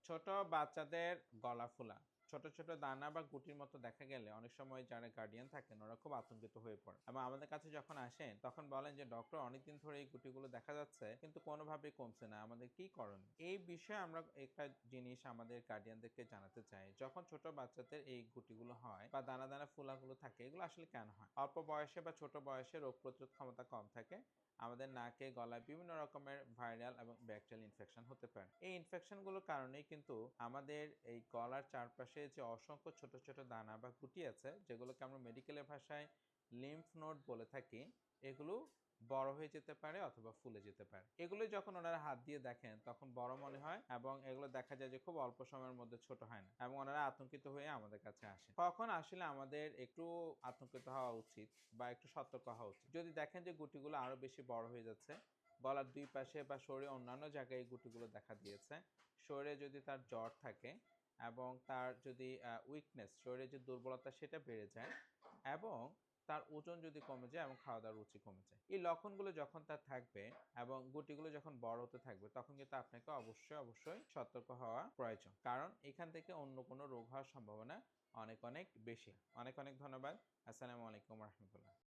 ছোট বাচ্চাদের গলা ফোলা, ছোট, ছোট দানা বা গুটির মতো দেখা গেলে অনেক সময় যারা গার্ডিয়ান থাকেন ওরা খুব আতঙ্কিত হয়ে পড়ে এবং আমাদের কাছে যখন আসেন তখন বলেন যে, "ডক্টর অনেকদিন ধরে এই গুটিগুলো দেখা যাচ্ছে কিন্তু কোনোভাবেই কমছে না। আমাদের কি করণীয়?" এই বিষয়ে আমরা একটা জিনিস আমাদের গার্ডিয়ানদেরকে জানাতে চাই। যখন ছোট বাচ্চাদের এই গুটিগুলো হয় বা দানা, দানা ফোলাগুলো থাকে এগুলো আসলে কেন হয়? অল্প বয়সে বা ছোট বয়সে রোগ প্রতিরোধ ক্ষমতা কম থাকে। আমাদের নাকে, গলায় বিভিন্ন রকমের ভাইরাল এবং ব্যাকটেরিয়াল ইনফেকশন হতে পারে। এই ইনফেকশনগুলোর কারণেই কিন্তু আমাদের এই গলার চারপাশে যে অসংখ্য ছোট, ছোট দানা বা গুটি আছে, যেগুলোকে আমরা মেডিকেলের ভাষায় লিম্ফ নোড বলে থাকি, এগুলো বড় হয়ে যেতে পারে অথবা ফুলে যেতে পারে। এগুলো যখন ওনারা হাত দিয়ে দেখেন তখন বড় মনে হয় এবং এগুলো দেখা যায় যে খুব অল্প সময়ের মধ্যে ছোট হয় না এবং ওনারা আতঙ্কিত হয়ে আমাদের কাছে আসেন। তখন আসলে আমাদের একটু আতঙ্কিত হওয়া উচিত বা একটু সতর্ক হওয়া উচিত। যদি দেখেন যে গুটিগুলো আরো বেশি বড় হয়ে যাচ্ছে, গলার ২ পাশে বা শরীরের অন্যান্য জায়গায় এই গুটিগুলো দেখা দিয়েছে, শরীরে যদি তার জ্বর থাকে এবং তার যদি উইকনেস, শরীরের যে দুর্বলতা সেটা বেড়ে যায় এবং তার ওজন যদি কমে যায় এবং খাওয়া-দাওয়ার রুচি কমে যায়। এই লক্ষণগুলো যখন তার থাকবে এবং গুটিগুলো যখন বড় হতে থাকবে তখন কিন্তু আপনাকে অবশ্যই, অবশ্যই সতর্ক হওয়া প্রয়োজন। কারণ এখান থেকে অন্য কোনো রোগ হওয়ার সম্ভাবনা অনেক, অনেক বেশি। অনেক, অনেক ধন্যবাদ। আসসালামু আলাইকুম ওয়া রাহমাতুল্লাহ।